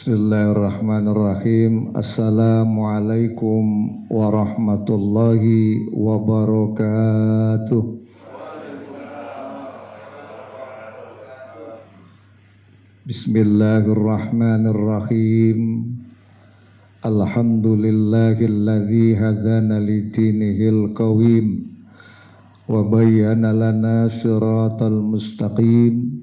Bismillahirrahmanirrahim. Assalamualaikum warahmatullahi wabarakatuh. Bismillahirrahmanirrahim. Alhamdulillahilladzi hadana lidinihil qawim wa bayyana lana siratal mustaqim.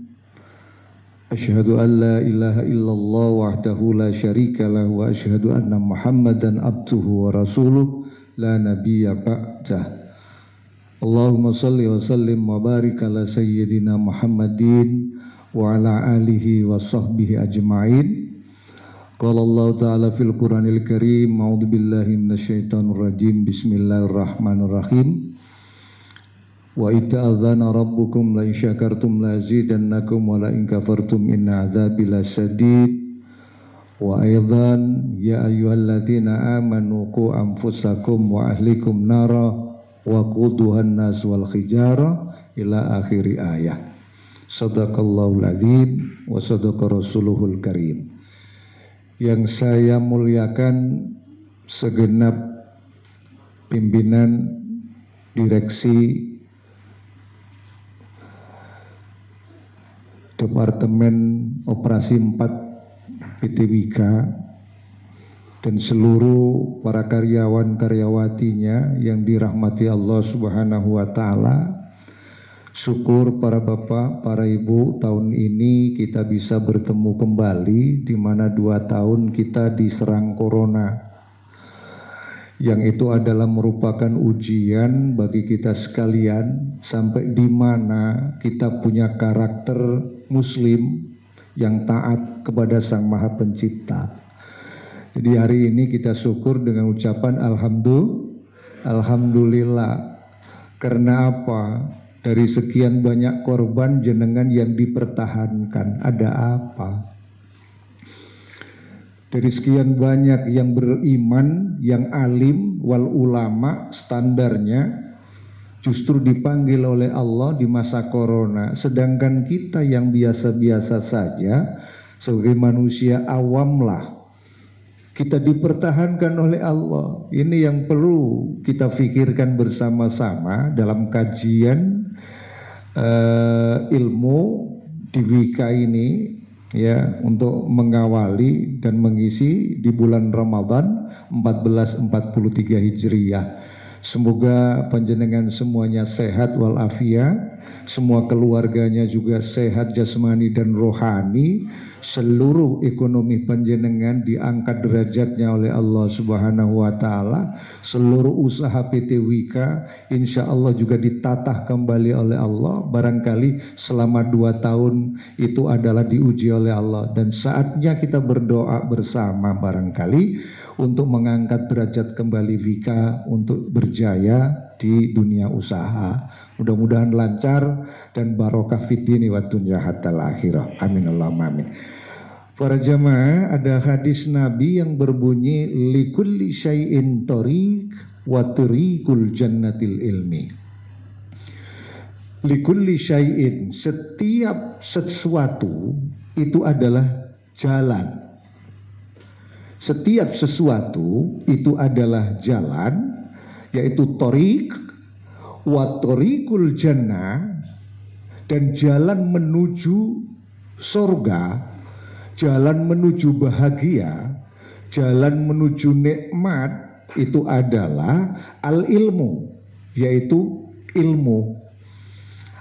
Asyhadu an la ilaha illallah wahdahu la syarika lah wa asyhadu anna Muhammadan abduhu wa rasuluh la nabiyya ba'dah. Allahumma salli wa sallim wa barik ala sayyidina Muhammadin wa ala alihi wa sahbihi ajma'in. Qala Allah ta'ala fil Qur'anil Karim, a'udzu billahi minasyaitonir rajim. Bismillahirrahmanirrahim. Wa ita'adzana rabbukum la in syakartum la azidannakum wa la in kafartum inna adzabi lasyadid. Wa aidan ya ayyuhalladzina amanu qu anfusakum wa ahlikum nara wa quduhan nas wal hijara ila akhiri ayah. Shadaqallahul adzim wa shadaqa rasuluhul karim. Yang saya muliakan segenap pimpinan direksi Departemen Operasi 4 PT Wika dan seluruh para karyawan-karyawatinya yang dirahmati Allah Subhanahu wa taala. Syukur para bapak, para ibu, tahun ini kita bisa bertemu kembali di mana 2 tahun kita diserang corona. Yang itu adalah merupakan ujian bagi kita sekalian sampai di mana kita punya karakter muslim yang taat kepada Sang Maha Pencipta. Jadi hari ini kita syukur dengan ucapan Alhamdulillah. Karena apa? Dari sekian banyak korban jenengan yang dipertahankan, ada apa? Dari sekian banyak yang beriman, yang alim, wal ulama standarnya justru dipanggil oleh Allah di masa corona. Sedangkan kita yang biasa-biasa saja sebagai manusia awam lah, kita dipertahankan oleh Allah. Ini yang perlu kita pikirkan bersama-sama dalam kajian ilmu di Wika ini, ya, untuk mengawali dan mengisi di bulan Ramadan 1443 Hijriyah. Semoga panjenengan semuanya sehat walafiat, semua keluarganya juga sehat jasmani dan rohani, seluruh ekonomi panjenengan diangkat derajatnya oleh Allah Subhanahu wa taala, seluruh usaha PT Wika insya Allah juga ditatah kembali oleh Allah. Barangkali selama 2 tahun itu adalah diuji oleh Allah dan saatnya kita berdoa bersama barangkali untuk mengangkat derajat kembali Wika untuk berjaya di dunia usaha. Mudah-mudahan lancar dan barokah fitini wa dunya hatta akhirah. Amin Allahumma amin. Para jamaah, ada hadis Nabi yang berbunyi likulli syai'in tariq wa tariqul jannatil ilmi. Likulli syai'in, setiap sesuatu itu adalah jalan. Setiap sesuatu itu adalah jalan, yaitu tariq wa tariqul jannah, dan jalan menuju surga, jalan menuju bahagia, jalan menuju nikmat itu adalah al-ilmu, yaitu ilmu.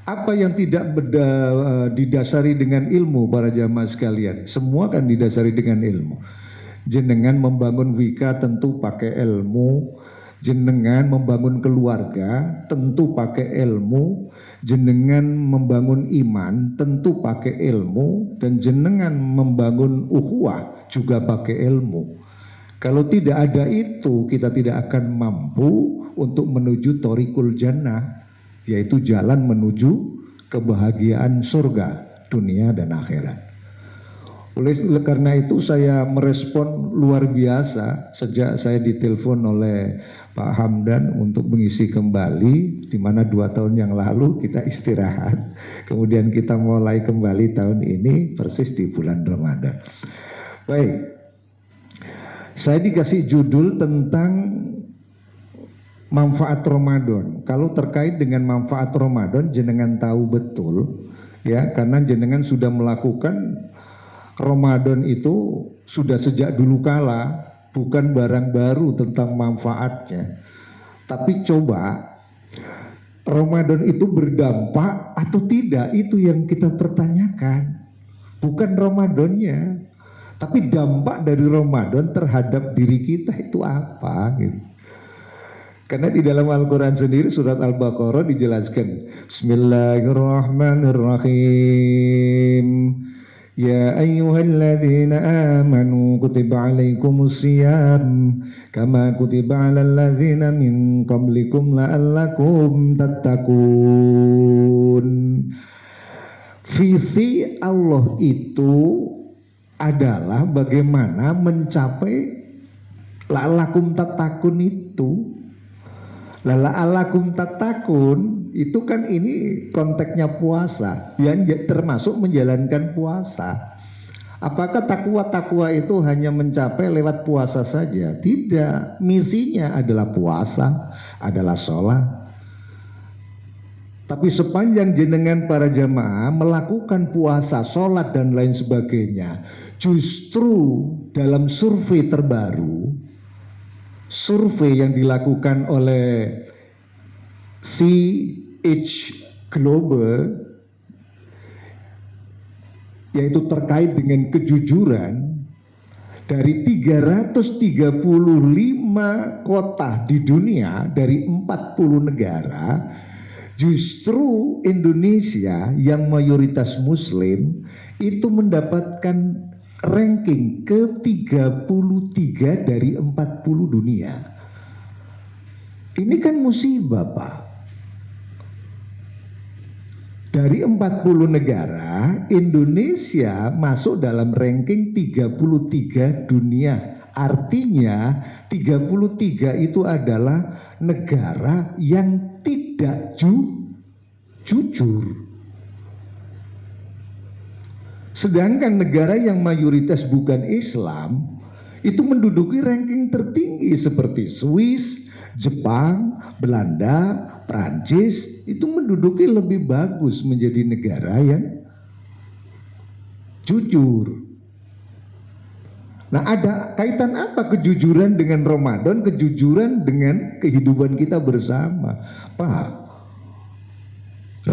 Apa yang tidak didasari dengan ilmu para jamaah sekalian? Semua kan didasari dengan ilmu. Jenengan membangun Wika tentu pakai ilmu, jenengan membangun keluarga tentu pakai ilmu, jenengan membangun iman tentu pakai ilmu, dan jenengan membangun ukhuwah juga pakai ilmu. Kalau tidak ada itu, kita tidak akan mampu untuk menuju thoriqul jannah, yaitu jalan menuju kebahagiaan surga dunia dan akhirat. Oleh karena itu saya merespon luar biasa sejak saya ditelepon oleh Pak Hamdan untuk mengisi kembali, di mana 2 tahun yang lalu kita istirahat. Kemudian kita mulai kembali tahun ini persis di bulan Ramadan. Baik, saya dikasih judul tentang manfaat Ramadan. Kalau terkait dengan manfaat Ramadan, jenengan tahu betul ya, karena jenengan sudah melakukan Ramadan itu sudah sejak dulu kala, bukan barang baru tentang manfaatnya. Tapi coba Ramadan itu berdampak atau tidak, itu yang kita pertanyakan. Bukan Ramadannya, tapi dampak dari Ramadan terhadap diri kita itu apa gitu. Karena di dalam Al-Quran sendiri surat Al-Baqarah dijelaskan, Bismillahirrahmanirrahim. Ya ayyuhalladzina amanu kutiba alaikumus siyam kama kutiba alal ladzina min qablikum la'allakum tattaqun. Visi Allah itu adalah bagaimana mencapai la'allakum tattaqun itu. La'allakum tattaqun itu kan ini konteksnya puasa, yang termasuk menjalankan puasa. Apakah takwa itu hanya mencapai lewat puasa saja? Tidak, misinya adalah puasa, adalah sholat. Tapi sepanjang jenengan para jamaah melakukan puasa, sholat dan lain sebagainya, justru dalam survei terbaru, survei yang dilakukan oleh CH Global, yaitu terkait dengan kejujuran, dari 335 kota di dunia dari 40 negara, justru Indonesia yang mayoritas muslim itu mendapatkan ranking ke-33 dari 40 dunia. Ini kan musibah, Pak. Dari 40 negara, Indonesia masuk dalam ranking 33 dunia. Artinya 33 itu adalah negara yang tidak jujur. Sedangkan negara yang mayoritas bukan Islam itu menduduki ranking tertinggi seperti Swiss, Jepang, Belanda, Prancis, itu menduduki lebih bagus menjadi negara yang jujur. Nah, ada kaitan apa kejujuran dengan Ramadan, kejujuran dengan kehidupan kita bersama? Pak,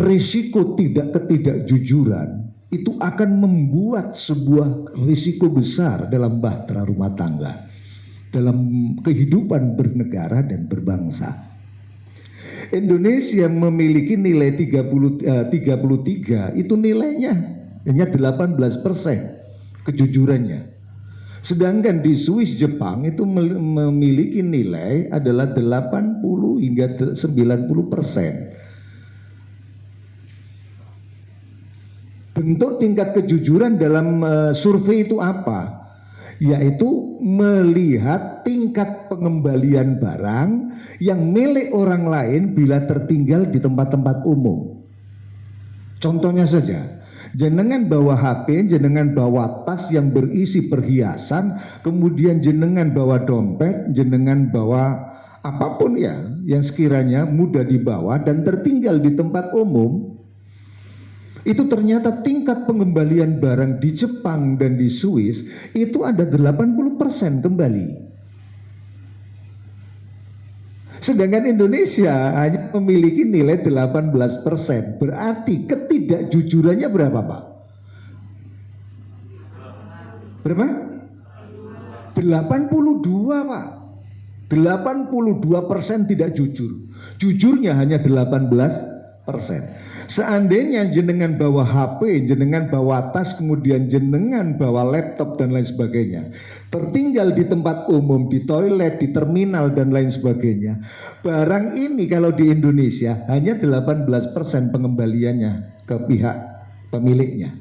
risiko ketidakjujuran itu akan membuat sebuah risiko besar dalam bahtera rumah tangga, dalam kehidupan bernegara dan berbangsa. Indonesia memiliki nilai 33, itu nilainya hanya 18% kejujurannya. Sedangkan di Swiss, Jepang itu memiliki nilai adalah 80 hingga 90%. Bentuk tingkat kejujuran dalam survei itu apa? Yaitu melihat tingkat pengembalian barang yang milik orang lain bila tertinggal di tempat-tempat umum. Contohnya saja, jenengan bawa HP, jenengan bawa tas yang berisi perhiasan, kemudian jenengan bawa dompet, jenengan bawa apapun ya yang sekiranya mudah dibawa dan tertinggal di tempat umum. Itu ternyata tingkat pengembalian barang di Jepang dan di Swiss itu ada 80% kembali. Sedangkan Indonesia hanya memiliki nilai 18%. Berarti ketidakjujurannya berapa, Pak? Berapa? 82, Pak. 82% tidak jujur. Jujurnya hanya 18%. Seandainya jenengan bawa HP, jenengan bawa tas, kemudian jenengan bawa laptop dan lain sebagainya, tertinggal di tempat umum, di toilet, di terminal dan lain sebagainya, barang ini kalau di Indonesia hanya 18% pengembaliannya ke pihak pemiliknya.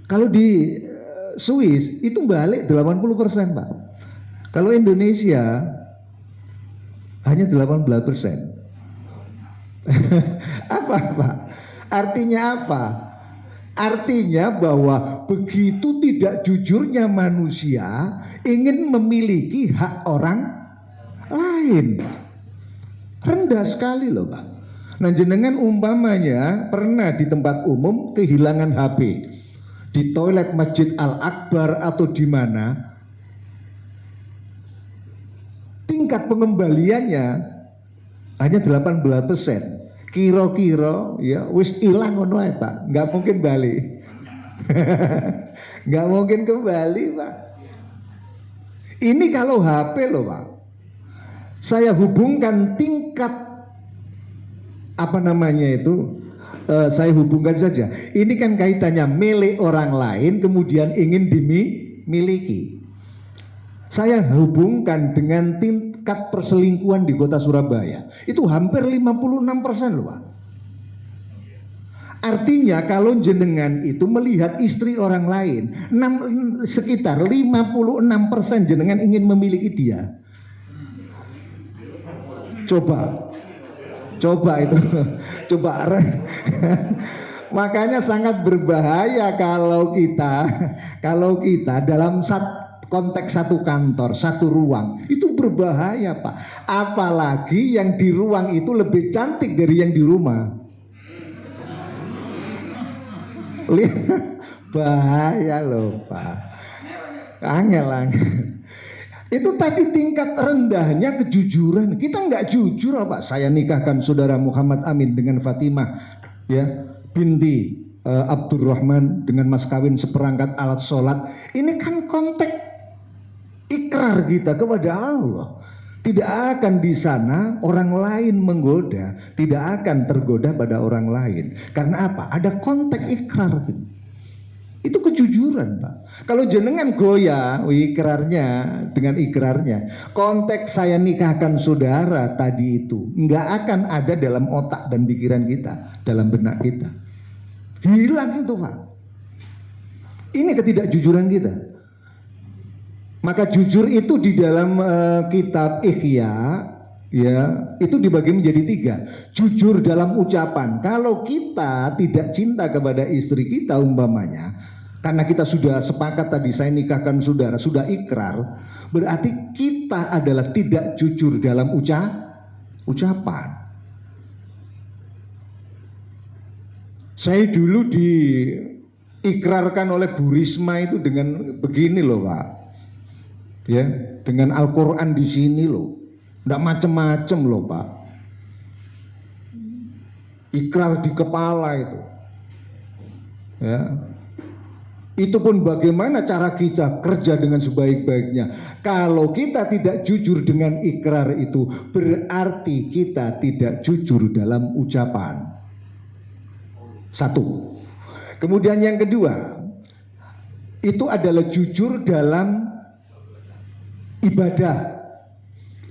Kalau di Swiss itu balik 80%, Pak. Kalau Indonesia hanya 18%. Apa, Pak? Artinya apa? Artinya bahwa begitu tidak jujurnya manusia ingin memiliki hak orang lain. Rendah sekali loh Pak. Nah jenengan umpamanya pernah di tempat umum kehilangan HP, di toilet Masjid Al-Akbar atau di mana, tingkat pengembaliannya hanya 18%. Kira-kira ya wis ilang ngono ae Pak, nggak mungkin balik. Nggak mungkin kembali Pak. Ini kalau HP loh Pak. Saya hubungkan tingkat apa namanya itu, saya hubungkan saja. Ini kan kaitannya milik orang lain kemudian ingin dimiliki. Saya hubungkan dengan tingkat perselingkuhan di kota Surabaya. Itu hampir 56% loh Pak. Artinya kalau jenengan itu melihat istri orang lain, sekitar 56% jenengan ingin memiliki dia. Coba itu, coba. Makanya sangat berbahaya kalau kita dalam konteks satu kantor, satu ruang, itu berbahaya Pak. Apalagi yang di ruang itu lebih cantik dari yang di rumah. Lihat, bahaya loh Pak. Angel. Itu tadi tingkat rendahnya kejujuran. Kita nggak jujur Pak. Saya nikahkan saudara Muhammad Amin dengan Fatimah ya binti Abdurrahman dengan mas kawin seperangkat alat sholat. Ini kan konteks ikrar kita kepada Allah. Tidak akan di sana orang lain menggoda, tidak akan tergoda pada orang lain. Karena apa? Ada konteks ikrar. Itu kejujuran Pak. Kalau jenengan goyah ikrarnya dengan ikrarnya, konteks saya nikahkan saudara tadi itu nggak akan ada dalam otak dan pikiran kita, dalam benak kita. Hilang itu Pak. Ini ketidakjujuran kita. Maka jujur itu di dalam kitab Ihya ya itu dibagi menjadi 3. Jujur dalam ucapan. Kalau kita tidak cinta kepada istri kita umpamanya, karena kita sudah sepakat tadi saya nikahkan saudara, sudah ikrar, berarti kita adalah tidak jujur dalam ucapan. Saya dulu diikrarkan oleh Bu Risma itu dengan begini loh Pak. Ya, dengan Al-Qur'an di sini loh. Enggak macem-macem loh Pak. Ikrar di kepala itu. Ya. Itu pun bagaimana cara kita kerja dengan sebaik-baiknya. Kalau kita tidak jujur dengan ikrar itu, berarti kita tidak jujur dalam ucapan. 1. Kemudian yang kedua, itu adalah jujur dalam ibadah.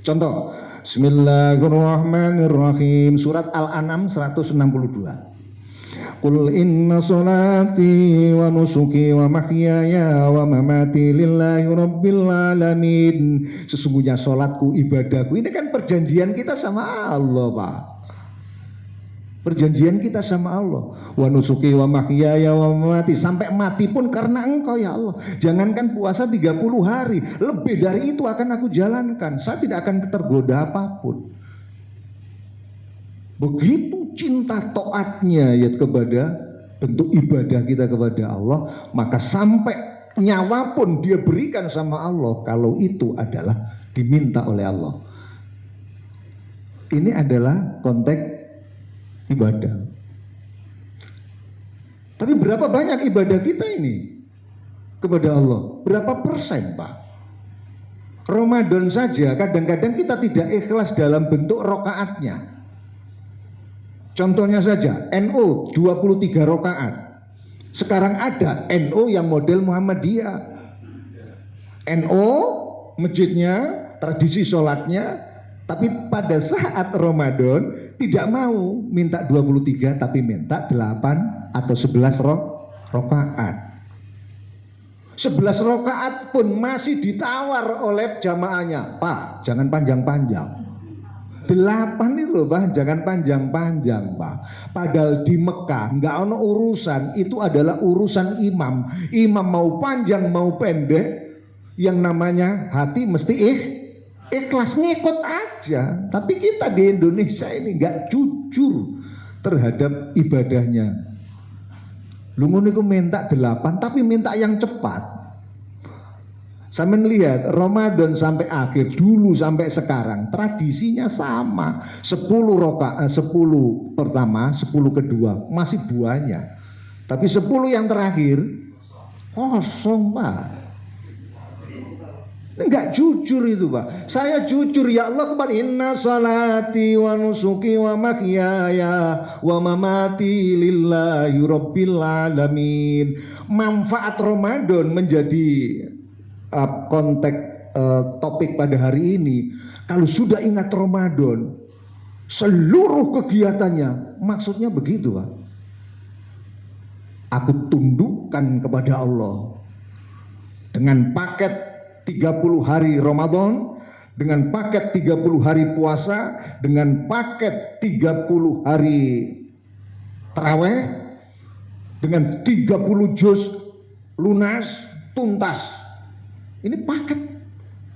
Contoh, Bismillahirrahmanirrahim, surat Al-An'am 162. Qul inna salati wa nusuki wa mahyaya wa mamati lillahi rabbil alamin. Sesungguhnya salatku, ibadahku. Ini kan perjanjian kita sama Allah Pak. Perjanjian kita sama Allah. Wa nusuki wa mahyaya wa mamati, sampai mati pun karena Engkau ya Allah. Jangankan puasa 30 hari, lebih dari itu akan aku jalankan. Saya tidak akan tergoda apapun. Begitu cinta taatnya ya kepada bentuk ibadah kita kepada Allah, maka sampai nyawa pun dia berikan sama Allah kalau itu adalah diminta oleh Allah. Ini adalah konteks ibadah. Tapi berapa banyak ibadah kita ini kepada Allah? Berapa persen Pak? Ramadan saja kadang-kadang kita tidak ikhlas dalam bentuk rokaatnya. Contohnya saja, NU 23 rakaat. Sekarang ada NU yang model Muhammadiyah. NU masjidnya, tradisi sholatnya, tapi pada saat Ramadan tidak mau minta 23 tapi minta 8 atau 11 rakaat. 11 rakaat pun masih ditawar oleh jamaahnya. Pak, jangan panjang-panjang. 8 itu loh Pak, jangan panjang-panjang Pak. Padahal di Mekah nggak ono urusan, itu adalah urusan imam. Imam mau panjang mau pendek, yang namanya hati mesti ikhlas, ngikut aja. Tapi kita di Indonesia ini nggak jujur terhadap ibadahnya. Lu ngono minta 8 tapi minta yang cepat. Saya melihat Ramadan sampai akhir dulu sampai sekarang tradisinya sama. 10 pertama, 10 kedua masih banyak. Tapi 10 yang terakhir kosong Pak. Enggak jujur itu Pak. Saya jujur ya Allah kepada inna salati wa nusuki wa mahyaya wa mamati lillahi rabbil alamin. Manfaat Ramadan menjadi konteks topik pada hari ini. Kalau sudah ingat Ramadan, seluruh kegiatannya maksudnya begitu Pak. Aku tundukkan kepada Allah dengan paket 30 hari Ramadan, dengan paket 30 hari puasa, dengan paket 30 hari taraweh, dengan 30 juz lunas tuntas. Ini paket.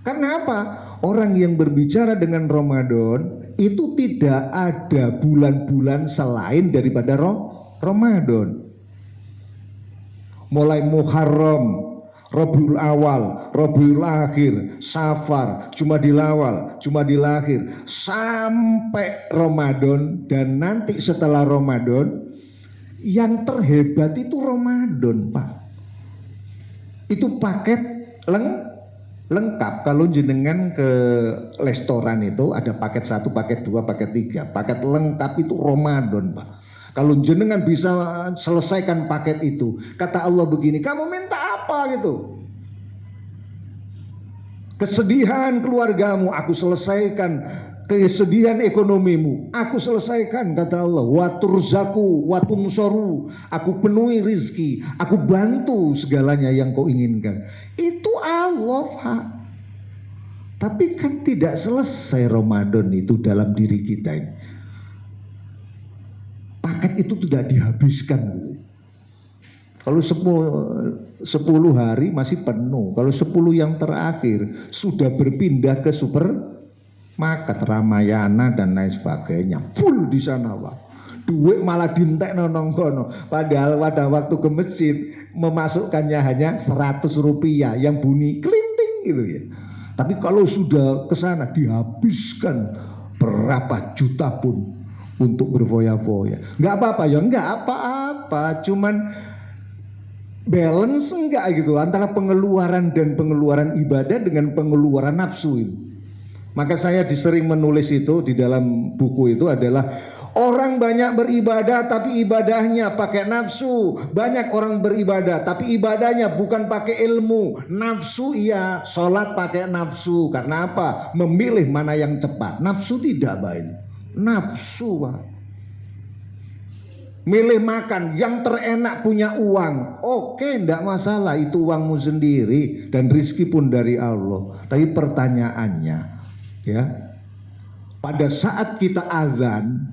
Karena apa? Orang yang berbicara dengan Ramadan itu tidak ada bulan-bulan selain daripada Ramadan. Mulai Muharram, Rabiul Awal, Rabiul Akhir, Safar, Jumadil Awal, Jumadil Akhir, sampai Ramadan. Dan nanti setelah Ramadan, yang terhebat itu Ramadan Pak. Itu paket lengkap. Kalau jenengan ke restoran itu ada paket 1, paket 2, paket 3. Paket lengkap itu Ramadan Pak. Kalau jenengan bisa selesaikan paket itu, kata Allah begini, kamu minta apa gitu? Kesedihan keluargamu aku selesaikan, kesedihan ekonomimu aku selesaikan, kata Allah. Waturzaku watunsoru, aku penuhi rizki, aku bantu segalanya yang kau inginkan. Itu Allah Pak. Tapi kan tidak selesai Ramadan itu dalam diri kita ini. Paket itu tidak dihabiskan gitu. Kalau 10 hari masih penuh. Kalau 10 yang terakhir sudah berpindah ke supermarket, Ramayana dan lain sebagainya, full di sana Pak. Duit malah dintek nonong kono. Padahal pada waktu ke masjid memasukkannya hanya 100 rupiah yang bunyi kelinting gitu ya. Tapi kalau sudah ke sana dihabiskan berapa juta pun untuk berfoya-foya. Enggak apa-apa ya, enggak apa-apa, cuman balance enggak gitu antara pengeluaran dan pengeluaran ibadah dengan pengeluaran nafsu itu. Maka saya sering menulis itu di dalam buku itu adalah orang banyak beribadah tapi ibadahnya pakai nafsu. Banyak orang beribadah tapi ibadahnya bukan pakai ilmu. Nafsu iya, sholat pakai nafsu. Karena apa? Memilih mana yang cepat. Nafsu tidak baik. Nafsu Pak. Milih makan yang terenak, punya uang, oke, enggak masalah, itu uangmu sendiri dan rizki pun dari Allah. Tapi pertanyaannya ya, pada saat kita azan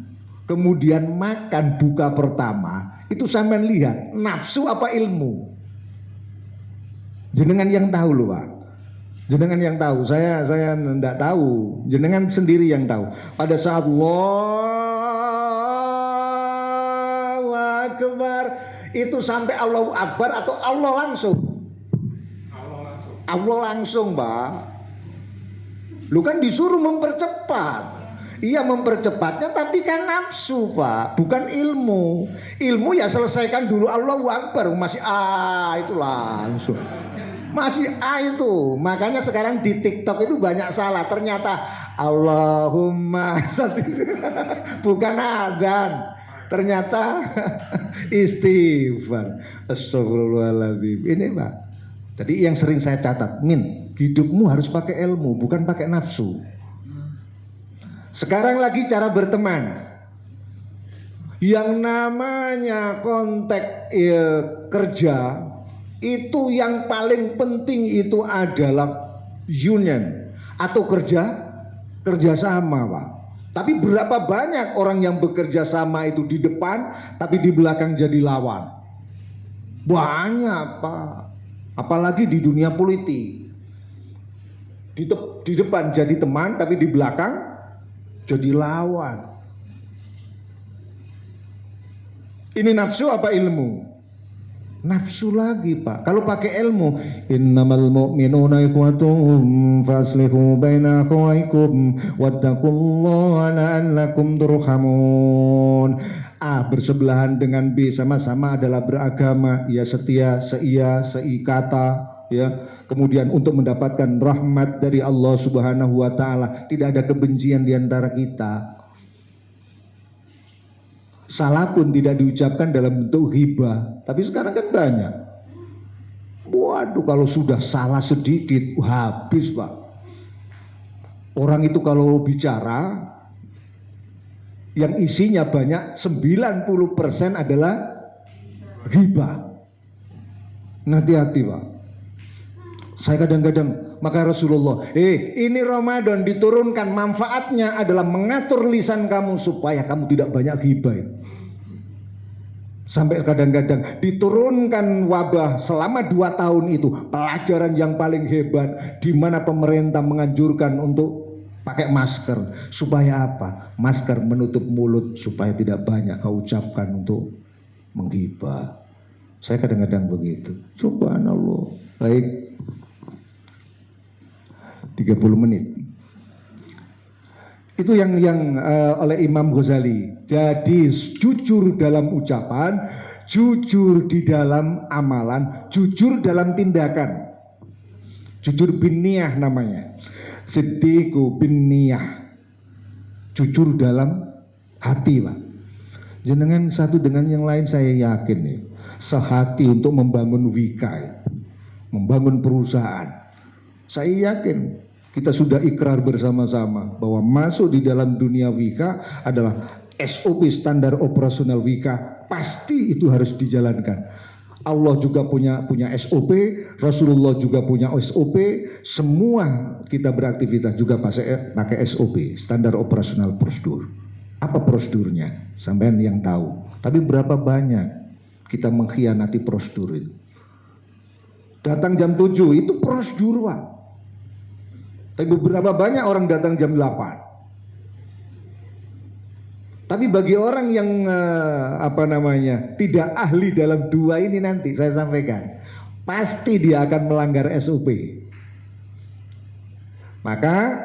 kemudian makan buka pertama, itu sampean lihat nafsu apa ilmu? Jenengan yang tahu loh Pak. Jenengan yang tahu, saya enggak tahu, jenengan sendiri yang tahu. Pada saat Allahu Akbar itu sampai Allahu Akbar atau Allah langsung? Allah langsung Pak. Lu kan disuruh mempercepat. Iya mempercepatnya tapi kan nafsu Pak, bukan ilmu. Ilmu ya selesaikan dulu Allahu Akbar, masih itu langsung. Masih itu. Makanya sekarang di TikTok itu banyak salah. Ternyata Allahumma bukan adzan. Ternyata istighfar. Astagfirullahaladzim. Ini Pak. Jadi yang sering saya catat, hidupmu harus pakai ilmu, bukan pakai nafsu. Sekarang lagi cara berteman. Yang namanya konteks kerja itu yang paling penting itu adalah union atau kerjasama Pak. Tapi berapa banyak orang yang bekerja sama itu di depan, tapi di belakang jadi lawan? Banyak, Pak. Apalagi di dunia politik. Di depan jadi teman, tapi di belakang jadi lawan. Ini nafsu apa ilmu? Nafsu lagi, Pak. Kalau pakai ilmu, innamal mu'minuna ikhwatum faslihu baina akhawaykum wattaqullaha la'allakum turhamun. A bersebelahan dengan B, sama-sama adalah beragama, ya setia, seia, seikata, ya. Kemudian untuk mendapatkan rahmat dari Allah Subhanahu wa taala, tidak ada kebencian di antara kita. Salah pun tidak diucapkan dalam bentuk ghibah. Tapi sekarang kan banyak. Waduh, kalau sudah salah sedikit habis, Pak. Orang itu kalau bicara yang isinya banyak, 90% adalah ghibah. Hati-hati, Pak. Saya kadang-kadang, maka Rasulullah, ini Ramadan diturunkan, manfaatnya adalah mengatur lisan kamu supaya kamu tidak banyak ghibah. Sampai kadang-kadang diturunkan wabah selama 2 tahun itu, pelajaran yang paling hebat, di mana pemerintah menganjurkan untuk pakai masker. Supaya apa? Masker menutup mulut supaya tidak banyak kau ucapkan untuk menghibah. Saya kadang-kadang begitu. Subhanallah. Baik. 30 menit. Itu yang oleh Imam Ghazali. Jadi jujur dalam ucapan, jujur di dalam amalan, jujur dalam tindakan. Jujur bin niyah namanya. Siddiqu bin niyah. Jujur dalam hati, Pak. Jenengan satu dengan yang lain saya yakin nih, sehati untuk membangun Wika, membangun perusahaan. Saya yakin kita sudah ikrar bersama-sama bahwa masuk di dalam dunia Wika adalah SOP, standar operasional Wika, pasti itu harus dijalankan. Allah juga punya SOP, Rasulullah juga punya SOP, semua kita beraktivitas juga pakai SOP, standar operasional prosedur. Apa prosedurnya? Sampean yang tahu. Tapi berapa banyak kita mengkhianati prosedur itu? Datang jam 7 itu prosedur, Pak. Tapi beberapa banyak orang datang jam 8. Tapi bagi orang yang tidak ahli dalam dua ini, nanti saya sampaikan, pasti dia akan melanggar SOP. Maka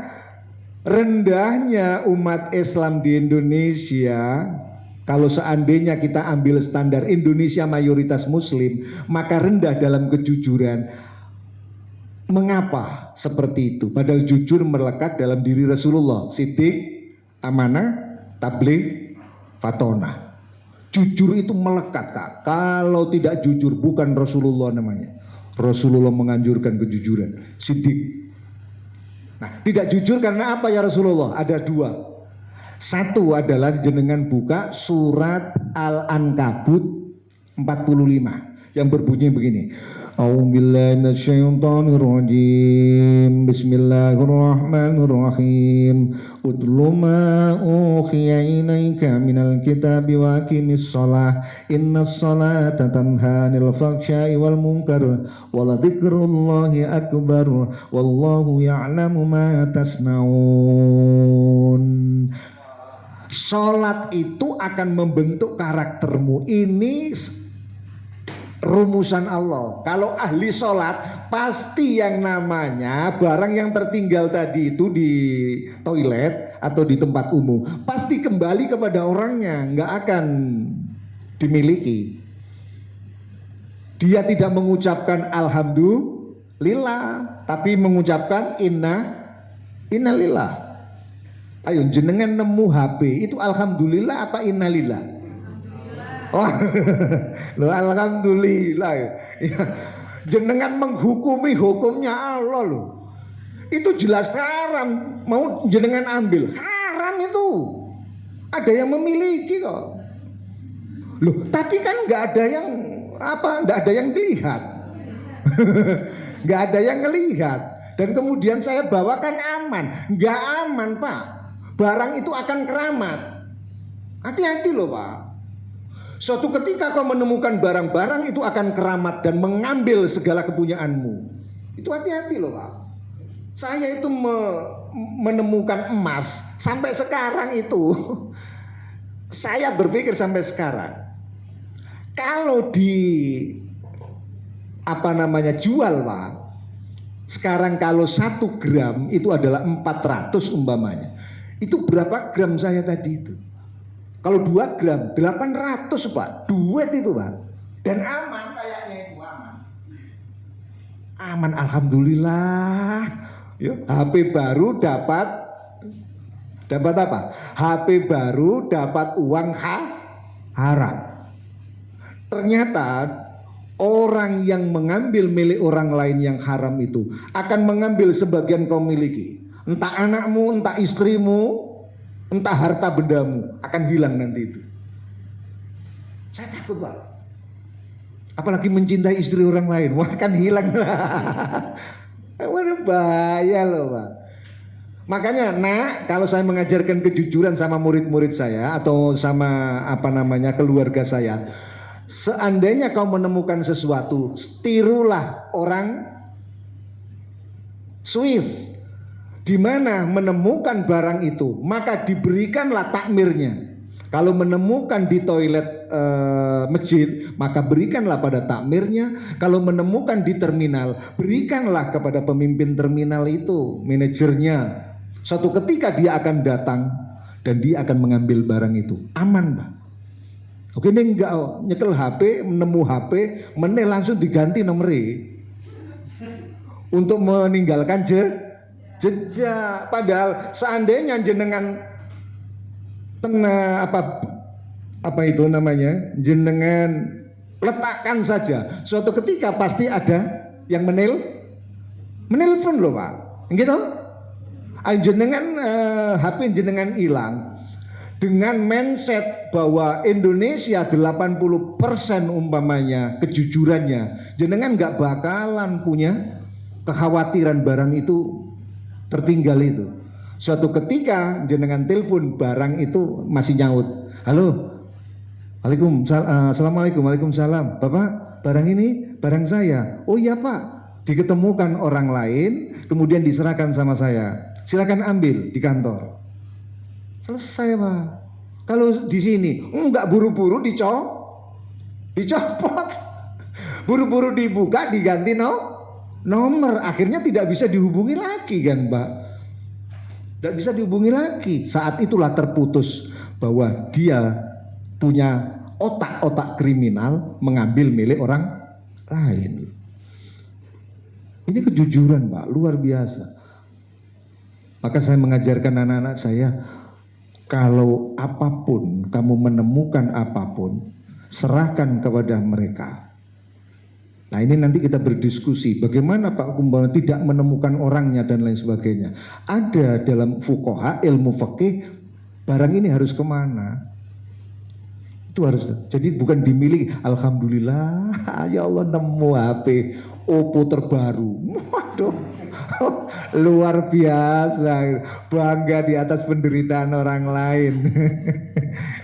rendahnya umat Islam di Indonesia, kalau seandainya kita ambil standar Indonesia mayoritas Muslim, maka rendah dalam kejujuran. Mengapa seperti itu? Padahal jujur melekat dalam diri Rasulullah. Siddiq, amanah, tabligh, fatonah. Jujur itu melekat, Kak. Kalau tidak jujur, bukan Rasulullah namanya. Rasulullah menganjurkan kejujuran. Siddiq. Nah, tidak jujur karena apa ya Rasulullah? Ada 2. Satu adalah jenengan buka surat Al-Ankabut 45 yang berbunyi begini. A'udzubillahi minasyaitonir rajim. Bismillahirrahmanirrahim. Utlu ma uhiya ilaika minal kitabi wa aqimis shalah. Innas salata tanha 'anil fahsya'i wal munkar wa la dzikrullahi akbar. Wallahu ya'lamu ma tasnaun. Salat itu akan membentuk karaktermu. Ini rumusan Allah. Kalau ahli sholat, pasti yang namanya barang yang tertinggal tadi itu di toilet atau di tempat umum, pasti kembali kepada orangnya, nggak akan dimiliki. Dia tidak mengucapkan alhamdulillah, tapi mengucapkan innalillah. Ayo jenengan nemu HP itu alhamdulillah apa innalillah? Oh, loh, alhamdulillah ya. Jenengan menghukumi hukumnya Allah loh. Itu jelas haram. Mau jenengan ambil, haram itu. Ada yang memiliki kok. Loh, tapi kan nggak ada yang nggak ada yang lihat. Nggak ada yang ngelihat. Dan kemudian saya bawakan aman. Nggak aman, Pak. barang itu akan keramat. Hati-hati loh Pak. Suatu ketika kau menemukan barang-barang itu akan keramat dan mengambil segala kepunyaanmu. Itu hati-hati loh Pak. Saya itu menemukan emas sampai sekarang itu. Saya berpikir sampai sekarang, kalau jual Pak, sekarang kalau 1 gram itu adalah 400 umpamanya, itu berapa gram saya tadi itu? Kalau 2 gram 800 Pak, duit itu Pak. Dan aman kayaknya itu aman alhamdulillah. Yuk, HP baru dapat apa? HP baru dapat uang haram. Ternyata orang yang mengambil milik orang lain yang haram itu akan mengambil sebagian kau miliki. Entah anakmu, entah istrimu, entah harta bendamu, akan hilang nanti itu. Saya takut Pak. Apalagi mencintai istri orang lain, wah akan hilang. Waduh bahaya loh Pak. Makanya kalau saya mengajarkan kejujuran sama murid-murid saya atau sama keluarga saya, seandainya kau menemukan sesuatu, tirulah orang Swiss, di mana menemukan barang itu, maka diberikanlah takmirnya. Kalau menemukan di toilet masjid, maka berikanlah pada takmirnya. Kalau menemukan di terminal, berikanlah kepada pemimpin terminal itu, manajernya. Suatu ketika dia akan datang dan dia akan mengambil barang itu. Aman Pak. Oke, ini enggak nyekel HP, menemu HP, langsung diganti nomornya untuk meninggalkan jejak. Padahal seandainya jenengan jenengan letakkan saja, suatu ketika pasti ada yang menelpon loh Pak, gitu. Jenengan HP jenengan hilang dengan mindset bahwa Indonesia 80% umpamanya kejujurannya, jenengan nggak bakalan punya kekhawatiran barang itu tertinggal itu. Suatu ketika jenengan telepon, barang itu masih nyaut. Halo, assalamualaikum, waalaikumsalam. Bapak, barang ini barang saya. Oh iya Pak, diketemukan orang lain, kemudian diserahkan sama saya. Silakan ambil di kantor. Selesai Pak. Kalau di sini enggak, buru-buru dicopot, buru-buru dibuka, diganti nomor, akhirnya tidak bisa dihubungi lagi kan Pak. Tidak bisa dihubungi lagi. Saat itulah terputus bahwa dia punya otak-otak kriminal mengambil milik orang lain. Ini kejujuran Pak, luar biasa. Maka saya mengajarkan anak-anak saya, kalau apapun, kamu menemukan apapun, serahkan kepada mereka. Nah ini nanti kita berdiskusi, bagaimana Pak Kumbang tidak menemukan orangnya dan lain sebagainya. Ada dalam fuqaha, ilmu fikih, barang ini harus kemana. Itu harus, jadi bukan dimiliki. Alhamdulillah, ya Allah nemu HP Oppo terbaru. Waduh, luar biasa, bangga di atas penderitaan orang lain.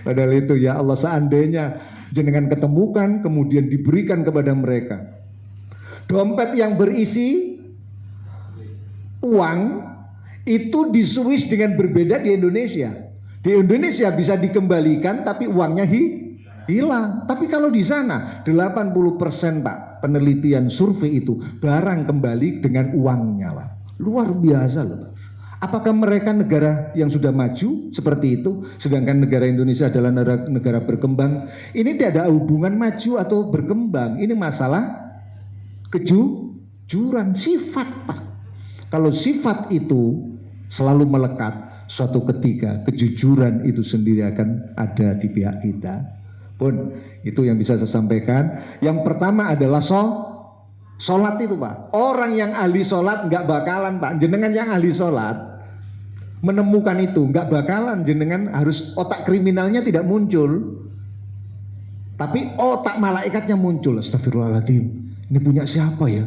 Padahal itu ya Allah, seandainya jenengan ketemukan kemudian diberikan kepada mereka dompet yang berisi uang, itu di Swiss dengan berbeda di Indonesia. Di Indonesia bisa dikembalikan tapi uangnya hilang. Tapi kalau di sana 80% Pak, penelitian survei itu barang kembali dengan uangnya Pak. Luar biasa loh Pak. Apakah mereka negara yang sudah maju seperti itu, sedangkan negara Indonesia adalah negara berkembang? Ini tidak ada hubungan maju atau berkembang, ini masalah kejujuran, sifat Pak. Kalau sifat itu selalu melekat, suatu ketika kejujuran itu sendiri akan ada di pihak kita. Pun itu yang bisa saya sampaikan. Yang pertama adalah sholat itu Pak. Orang yang ahli sholat nggak bakalan Pak, jenengan yang ahli sholat menemukan itu nggak bakalan, jenengan harus otak kriminalnya tidak muncul, tapi otak malaikatnya muncul. Astagfirullahaladzim, ini punya siapa ya?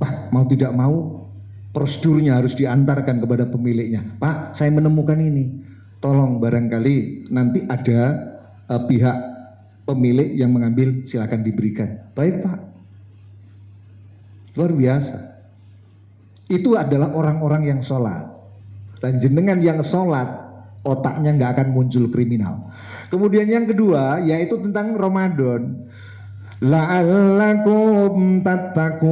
Wah, mau tidak mau prosedurnya harus diantarkan kepada pemiliknya. Pak, saya menemukan ini, tolong barangkali nanti ada pihak pemilik yang mengambil, silakan diberikan. Baik Pak, luar biasa. Itu adalah orang-orang yang sholat. Dan jenengan yang sholat, otaknya nggak akan muncul kriminal. Kemudian yang kedua yaitu tentang Ramadan. La'allakum tattaqun.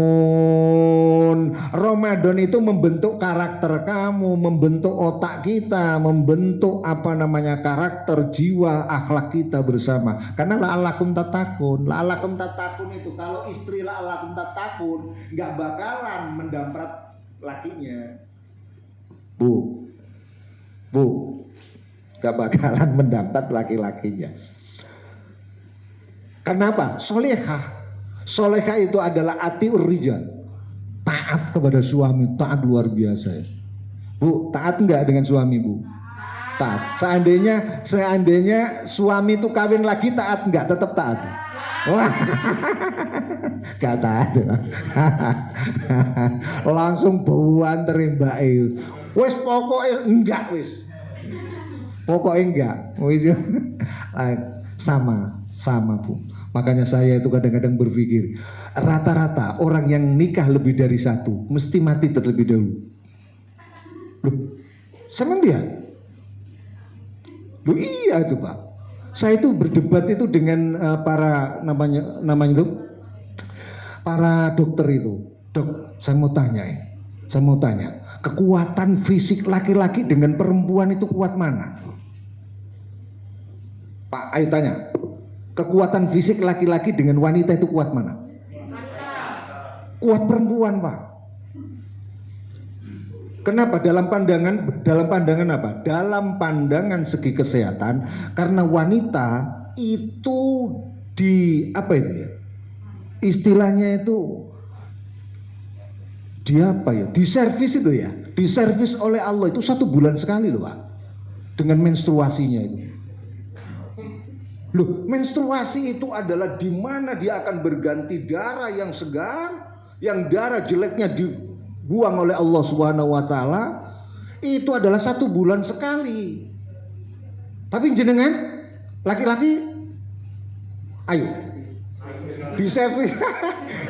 Ramadan itu membentuk karakter kamu, membentuk otak kita, membentuk karakter jiwa, akhlak kita bersama. Karena la'allakum tattaqun. La'allakum tattaqun itu kalau istri la'allakum tattaqun nggak bakalan mendamprat lakinya. Bu, gak bakalan mendapat laki-lakinya. Kenapa? Solehah itu adalah atiur rijal, taat kepada suami, taat luar biasa ya. Bu, taat enggak dengan suami bu? Taat. Seandainya suami itu kawin lagi taat enggak? Tetap taat. Wah, gak taat. Langsung bauan terimbak. Wes pokoknya enggak wes. Pokoknya enggak. Wes sama bu. Makanya saya itu kadang-kadang berpikir rata-rata orang yang nikah lebih dari satu mesti mati terlebih dahulu. Loh, sama dia? Loh iya itu Pak. Saya itu berdebat itu dengan para para dokter itu. Dok, saya mau tanya. Kekuatan fisik laki-laki dengan perempuan itu kuat mana? Pak, ayo tanya. Kekuatan fisik laki-laki dengan wanita itu kuat mana? Kuat perempuan, Pak. Kenapa? Dalam pandangan apa? Dalam pandangan segi kesehatan, karena wanita itu istilahnya itu diservis itu ya, diservis oleh Allah itu 1 bulan sekali loh Pak, dengan menstruasinya itu. Loh, menstruasi itu adalah di mana dia akan berganti darah yang segar, yang darah jeleknya dibuang oleh Allah Subhanahu wa taala, itu adalah 1 bulan sekali. Tapi jenengan laki-laki ayo diservis.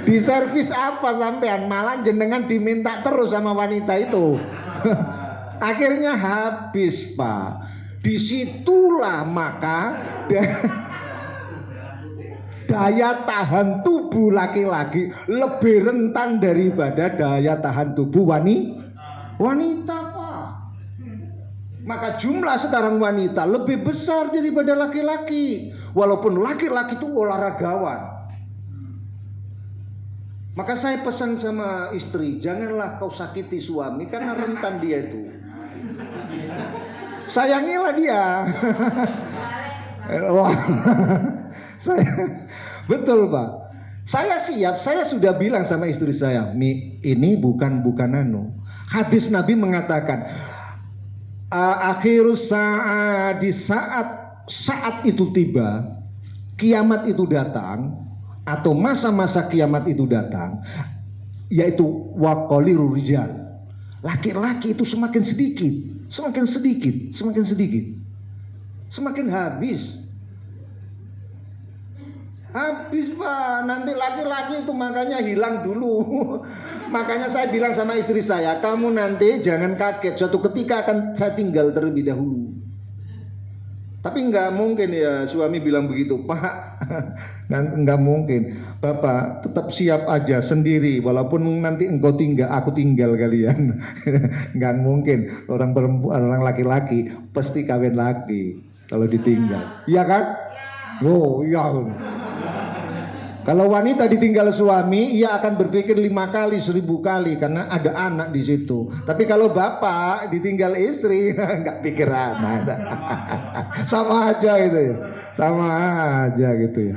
Diservis apa sampean? Malah jenengan diminta terus sama wanita itu. Akhirnya habis Pak. Disitulah maka daya tahan tubuh laki-laki lebih rentan daripada daya tahan tubuh wanita Pak. Maka jumlah sekarang wanita lebih besar daripada laki-laki. Walaupun laki-laki itu olahragawan. Maka saya pesan sama istri, janganlah kau sakiti suami karena rentan dia itu. Sayangilah dia. Betul Pak. Saya siap, saya sudah bilang sama istri saya, Mi, ini bukan hadis Nabi mengatakan, akhirus saat, di saat itu tiba, kiamat itu datang, atau masa-masa kiamat itu datang, yaitu waqalirur rijal. Laki-laki itu semakin sedikit, semakin habis Pak. Nanti laki-laki itu makanya hilang dulu. Makanya saya bilang sama istri saya, kamu nanti jangan kaget, suatu ketika akan saya tinggal terlebih dahulu. Tapi nggak mungkin ya suami bilang begitu, Pak. Nggak mungkin. Bapak tetap siap aja sendiri, walaupun nanti engkau tinggal, aku tinggal kalian. Nggak mungkin. Orang perempuan, orang laki-laki pasti kawin lagi kalau ditinggal. Iya kan? Oh iya. Kalau wanita ditinggal suami, ia akan berpikir 5 kali, 1000 kali karena ada anak di situ. Tapi kalau bapak ditinggal istri, nggak pikir anak. Sama aja gitu ya, sama aja gitu ya.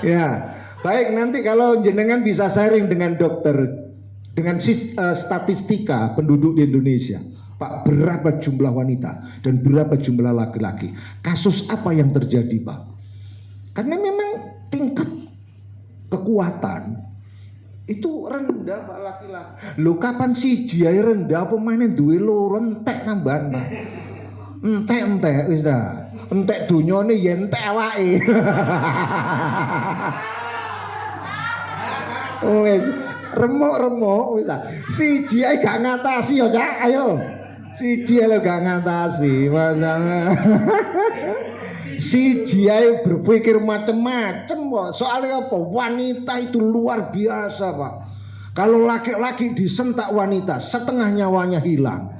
Ya, baik, nanti kalau jenengan bisa sharing dengan dokter, dengan statistika penduduk di Indonesia. Pak, berapa jumlah wanita dan berapa jumlah laki-laki? Kasus apa yang terjadi Pak? Karena memang tingkat kekuatan Itu rendah Pak laki-laki. Lho kapan siji ae rendah apa meneh duwe loro entek tambahan Pak. Entek wis ta. Entek donyane ya entek awake. Wis remuk-remuk wis ta. Siji ae gak ngatasi ya Cak, ayo. Siji ae gak ngatasi, masalah. Siji ae berpikir macem-macem kok. Soalnya apa? Wanita itu luar biasa Pak. Kalau laki-laki disentak wanita, setengah nyawanya hilang.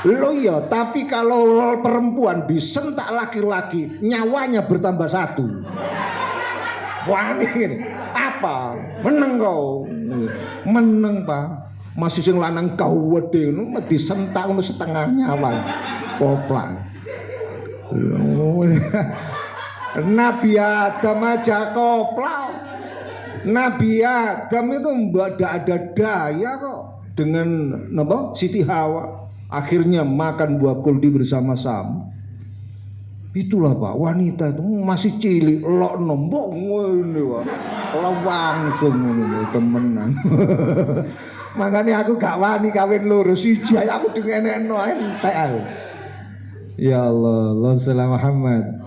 Loh iya, tapi kalau perempuan disentak laki-laki, nyawanya bertambah 1. Wanita apa? Meneng kau. Meneng Pak. Masih sing lanang kau wedhe ngono disentak ngono setengah nyawa. Koplak. Nabi Adam aja koplau. Nabi Adam itu tidak ada daya kok dengan Siti Hawa. Akhirnya makan buah kuldi bersama-sama. Itulah Pak, wanita itu masih cilik, lok nombok ngene Pak. Langsung temenan. Makanya aku gak wani kawin loro siji aku dengenekno entek. Ya Allah, Allahumma Muhammad.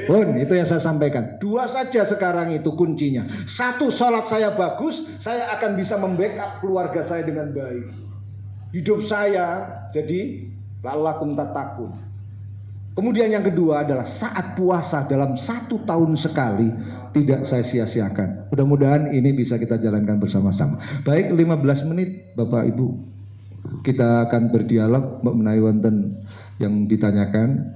Pun itu yang saya sampaikan. 2 saja sekarang itu kuncinya. 1, sholat saya bagus, saya akan bisa membackup keluarga saya dengan baik. Hidup saya jadi la'allakum tattaqun. Kemudian yang kedua adalah saat puasa dalam 1 tahun sekali tidak saya sia-siakan. Mudah-mudahan ini bisa kita jalankan bersama-sama. Baik, 15 menit Bapak Ibu. Kita akan berdialog mengenai wonten yang ditanyakan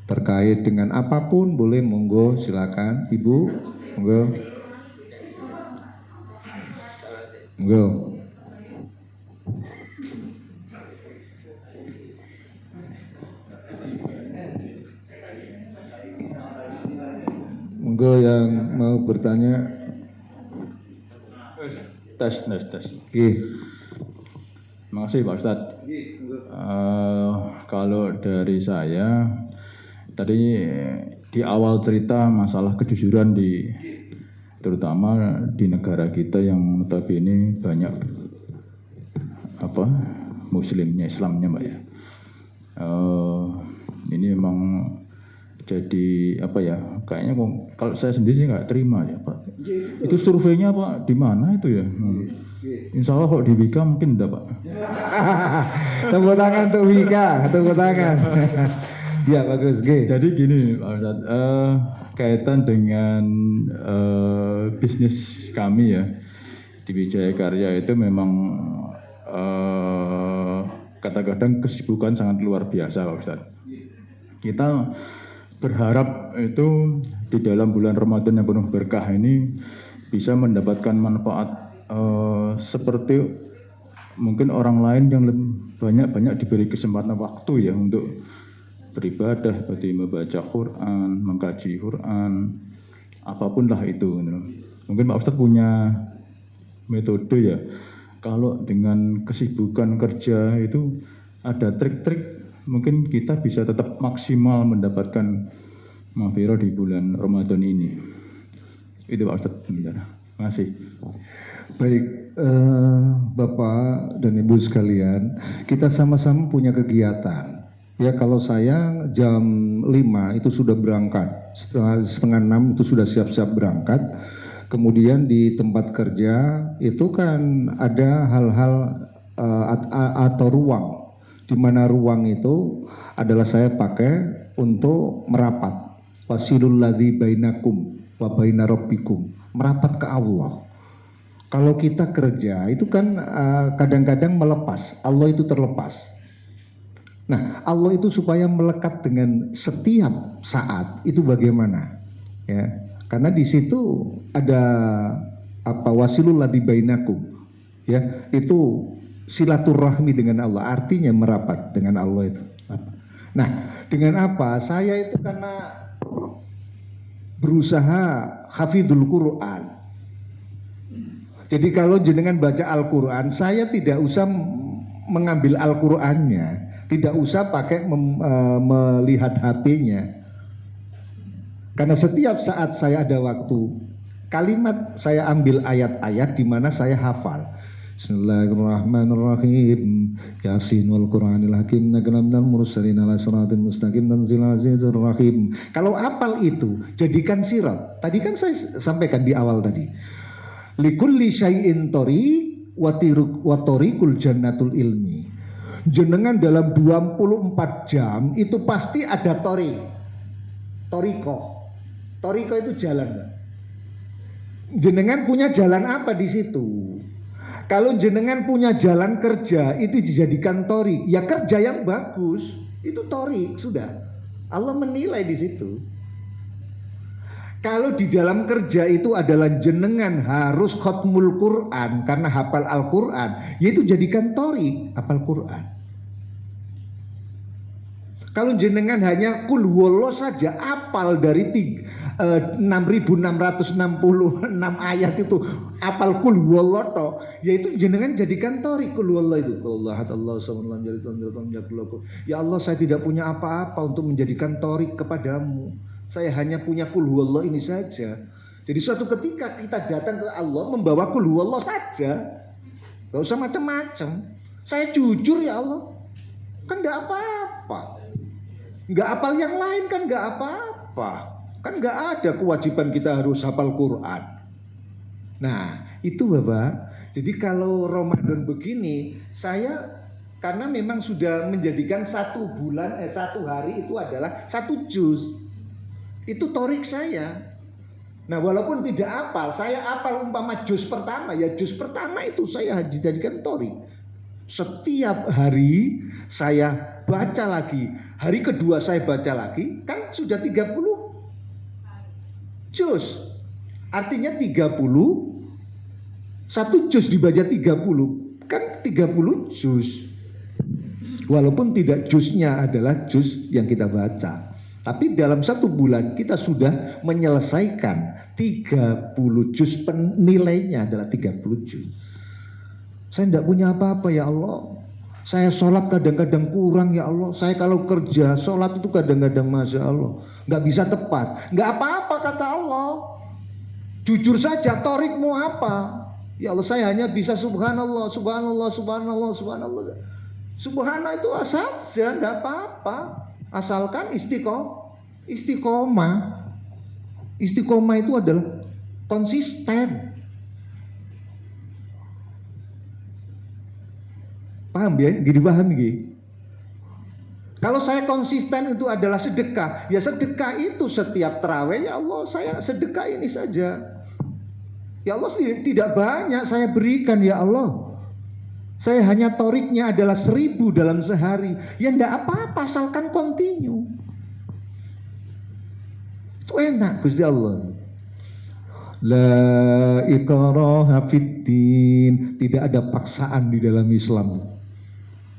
terkait dengan apapun, boleh, monggo silakan Ibu, monggo. Monggo. Monggo yang mau bertanya. Tes. Oke. Terima kasih Pak Ustadz. Kalau dari saya tadi di awal cerita masalah kejujuran terutama di negara kita yang notabene banyak muslimnya, Islamnya Mbak ya. Ini memang jadi kayaknya kalau saya sendiri sih nggak terima ya Pak. Itu surveinya Pak di mana itu ya? Insya Allah kok di Wika mungkin enggak Pak. Tepuk tangan untuk Wika, tepuk tangan. Ya bagus. Jadi gini Pak Ustadz, kaitan dengan bisnis kami ya di Wijaya Karya itu memang kadang-kadang kesibukan sangat luar biasa Pak Ustadz. Kita berharap itu di dalam bulan Ramadan yang penuh berkah ini bisa mendapatkan manfaat seperti mungkin orang lain yang banyak diberi kesempatan waktu ya untuk beribadah, seperti membaca Quran, mengkaji Quran, apapun lah itu. Mungkin Pak Ustadz punya metode ya, kalau dengan kesibukan kerja itu ada trik-trik mungkin kita bisa tetap maksimal mendapatkan maghfirah di bulan Ramadan ini. Itu Pak Ustadz. Terima kasih. Baik, Bapak dan Ibu sekalian, kita sama-sama punya kegiatan. Ya, kalau saya jam 5 itu sudah berangkat, setengah 6 itu sudah siap-siap berangkat. Kemudian di tempat kerja itu kan ada hal-hal atau ruang, di mana ruang itu adalah saya pakai untuk merapat. Wasilul ladzi bainakum wa baina rabbikum, merapat ke Allah. Kalau kita kerja itu kan kadang-kadang melepas, Allah itu terlepas. Nah, Allah itu supaya melekat dengan setiap saat itu bagaimana? Ya, karena di situ ada wasilul ladzi bainakum. Ya, itu silaturahmi dengan Allah, artinya merapat dengan Allah itu. Nah, dengan apa? Saya itu karena berusaha hafidhul Quran. Jadi kalau jenengan baca Al-Quran, saya tidak usah mengambil Al-Qurannya, tidak usah pakai melihat HP-nya. Karena setiap saat saya ada waktu, kalimat saya ambil ayat-ayat di mana saya hafal. Bismillahirrahmanirrahim. Yasin wal Qur'anil hakim innaka laminal mursalin ala siratal mustaqim tanzilal azizir rahim. Kalau apal itu jadikan sirat. Tadi kan saya sampaikan di awal tadi. Likulli syai'in tariq wa tariqul jannatul ilmi. Jenengan dalam 24 jam itu pasti ada toriko itu jalan. Jenengan punya jalan apa di situ? Kalau jenengan punya jalan kerja itu dijadikan torik, ya kerja yang bagus itu torik sudah. Allah menilai di situ. Kalau di dalam kerja itu adalah jenengan harus khotmul Quran karena hafal Al-Quran, yaitu jadikan torik hafal Quran. Kalau jenengan hanya kul huwallah saja apal dari 6.666 ayat itu apal kul huwallah toh, yaitu jenengan jadikan torik kul huwallah itu. Ya Allah, saya tidak punya apa-apa untuk menjadikan torik kepadamu. Saya hanya punya kul huwallah ini saja. Jadi suatu ketika kita datang ke Allah membawa kul huwallah saja, gak usah macam-macam. Saya jujur ya Allah, kan gak apa-apa. Gak hafal yang lain kan gak apa-apa. Kan gak ada kewajiban kita harus hafal Quran. Nah itu Bapak. Jadi kalau Ramadan begini, saya karena memang sudah menjadikan satu hari itu adalah 1 juz. Itu torik saya. Nah walaupun tidak hafal, saya hafal umpama juz pertama, ya juz pertama itu saya jadikan torik. Setiap hari saya baca lagi, hari kedua saya baca lagi, kan sudah 30 juz. Artinya 1 juz dibaca 30, kan 30 juz. Walaupun tidak juznya adalah juz yang kita baca, tapi dalam 1 bulan kita sudah menyelesaikan 30 juz, penilainya adalah 30 juz. Saya tidak punya apa-apa ya Allah. Saya sholat kadang-kadang kurang ya Allah. Saya kalau kerja sholat itu kadang-kadang Masya Allah nggak bisa tepat. Nggak apa-apa kata Allah. Jujur saja torikmu apa? Ya Allah saya hanya bisa subhanallah, subhanallah, subhanallah, subhanallah. Subhanallah itu saja nggak apa-apa. Asalkan istiqomah. Istiqomah itu adalah konsisten. Paham ya? Gini paham gini. Kalau saya konsisten itu adalah sedekah, ya sedekah itu setiap tarawih ya Allah saya sedekah ini saja. Ya Allah tidak banyak saya berikan ya Allah. Saya hanya toriknya adalah 1000 dalam sehari. Ya enggak apa-apa asalkan continue. Itu enak Gusti Allah. La ikraha fiddin, tidak ada paksaan di dalam Islam.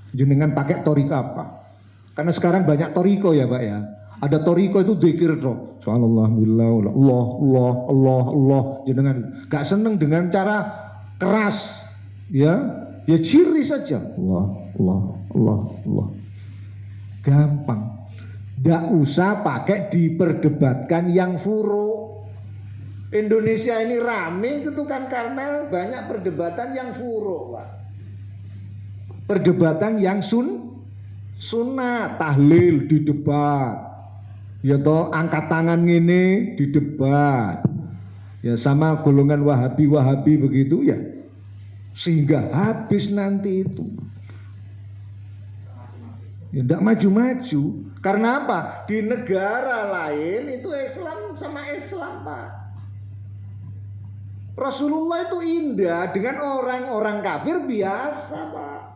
Jenengan pakai toriko apa? Karena sekarang banyak toriko ya Pak ya. Ada toriko itu dzikir toh. Subhanallah, Allah. Jenengan gak seneng dengan cara keras, ya ciri saja. Allah. Gampang. Gak usah pakai diperdebatkan yang furu. Indonesia ini rame itu kan karena banyak perdebatan yang furu Pak. Perdebatan yang sunnah, tahlil di debat, ya toh angkat tangan ini di debat, ya sama golongan Wahabi begitu ya, sehingga habis nanti itu, ya tidak maju-maju. Karena apa? Di negara lain itu Islam sama Islam Pak. Rasulullah itu indah dengan orang-orang kafir biasa Pak.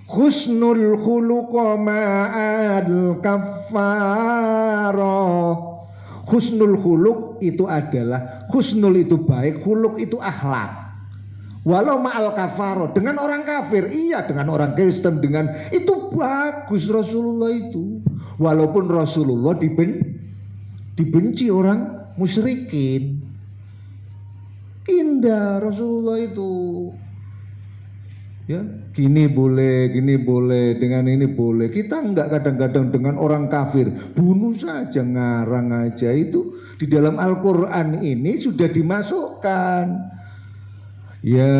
Husnul khuluq ma'al kaffaro. Husnul khuluq itu adalah, husnul itu baik, khuluq itu akhlak. Walau ma'al kaffaro, dengan orang kafir, iya dengan orang Kristen, dengan itu bagus Rasulullah itu. Walaupun Rasulullah dibenci orang musyrikin. Indah Rasulullah itu. Ya, gini boleh, dengan ini boleh. Kita enggak kadang-kadang dengan orang kafir, bunuh saja, ngarang aja itu Di dalam Al-Quran ini sudah dimasukkan. Ya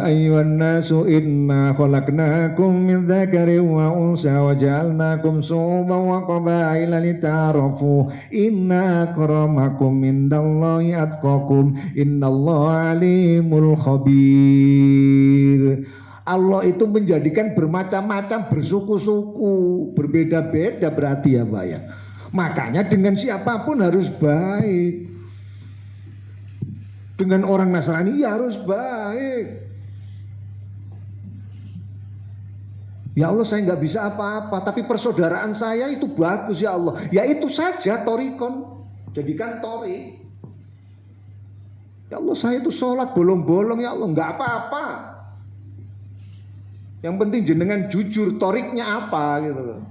ayyuhan nasu inna khalaqnakum min dzakarin wa unsa wa ja'alnakum syu'uban wa qabaila lita'arafu inna akramakum indallahi atqakum innallaha alimul khabir. Allah itu menjadikan bermacam-macam, bersuku-suku, berbeda-beda berarti ya Pak ya. Makanya dengan siapapun harus baik. Dengan orang Nasrani ya harus baik. Ya Allah saya nggak bisa apa-apa, tapi persaudaraan saya itu bagus ya Allah. Ya itu saja torikon, jadikan torik. Ya Allah saya itu sholat bolong-bolong ya Allah, nggak apa-apa. Yang penting jenengan jujur, toriknya apa gitu loh.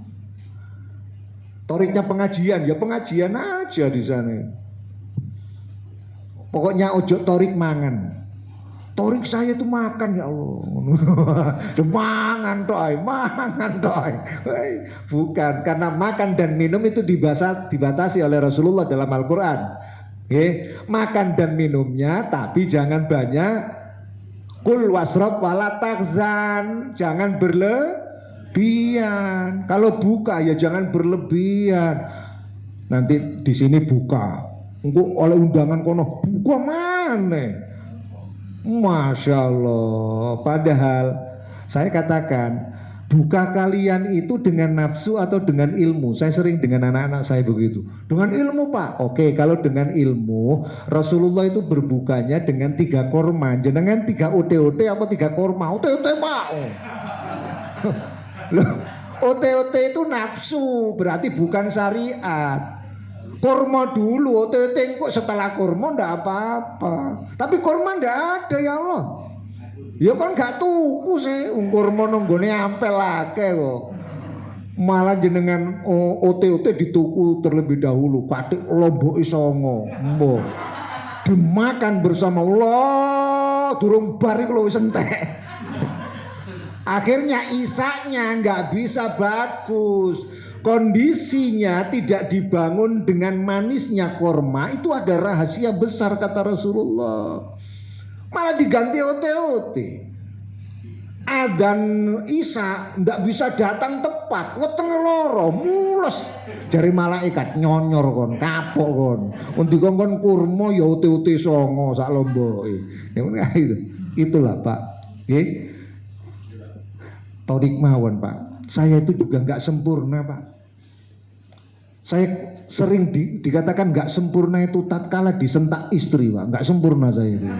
Toriknya pengajian, ya pengajian aja di sana. Pokoknya ojo torik mangan. Torik saya itu makan ya Allah. Mangan toy. Bukan, karena makan dan minum itu dibatasi oleh Rasulullah dalam Al-Quran. Makan dan minumnya tapi jangan banyak. Kul wasrob wala takzan, jangan berlebihan. Kalau buka ya jangan berlebihan. Nanti di sini buka. Engko oleh undangan kono buka mana? Masya Allah. Padahal saya katakan buka kalian itu dengan nafsu atau dengan ilmu. Saya sering dengan anak-anak saya begitu. Dengan ilmu Pak. Oke, kalau dengan ilmu Rasulullah itu berbukanya dengan 3 korma. Jenengan 3 ote-ote apa 3 korma? Ote-ote Pak. Loh, ote-ote itu nafsu, berarti bukan syariat. Kurma dulu, ote-ote kok setelah kurma ndak apa-apa. Tapi kurma ndak ada ya Allah. Ya kan gak tuku sih, kurma nonggone ampel akeh kok. Malah jenengan ote-ote dituku terlebih dahulu, katik lomboki songo. Mbok. Dimakan bersama Allah, durung bar iku lho wis entek. Akhirnya isaknya nggak bisa bagus. Kondisinya tidak dibangun dengan manisnya korma. Itu ada rahasia besar kata Rasulullah. Malah diganti ote-ote. Adzan Isya ndak bisa datang tepat. Wetenge loro mules. Jari malaikat nyonyor kon, kapok kon. Undi kon kurma ya ote-ote songo sak lomboke. Ya itu. Itulah Pak. Nggih. Torik mawon Pak. Saya itu juga nggak sempurna Pak. Saya sering dikatakan nggak sempurna itu tatkala disentak istri Pak. Nggak sempurna saya itu.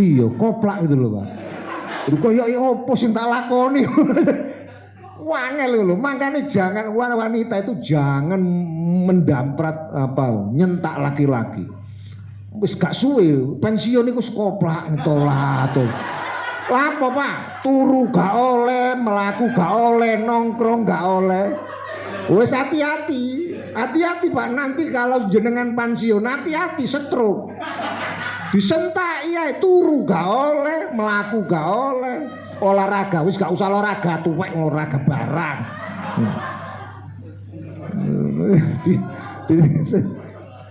Iya, koplak itu loh Pak. Itu koyo opo sing tak lakoni. Wangel lho. Makanya jangan wanita itu jangan mendamprat nyentak laki-laki. Wis gak suwe pensiun iku koplak tolak. Apa Pak? Turu gak oleh, melaku gak oleh, nongkrong gak oleh. Wes hati-hati Pak, nanti kalau jenengan pensiun hati-hati stroke. Disentak iya, turu gak oleh, melaku gak oleh. Olahraga wis gak usah olahraga tuwek olahraga barang.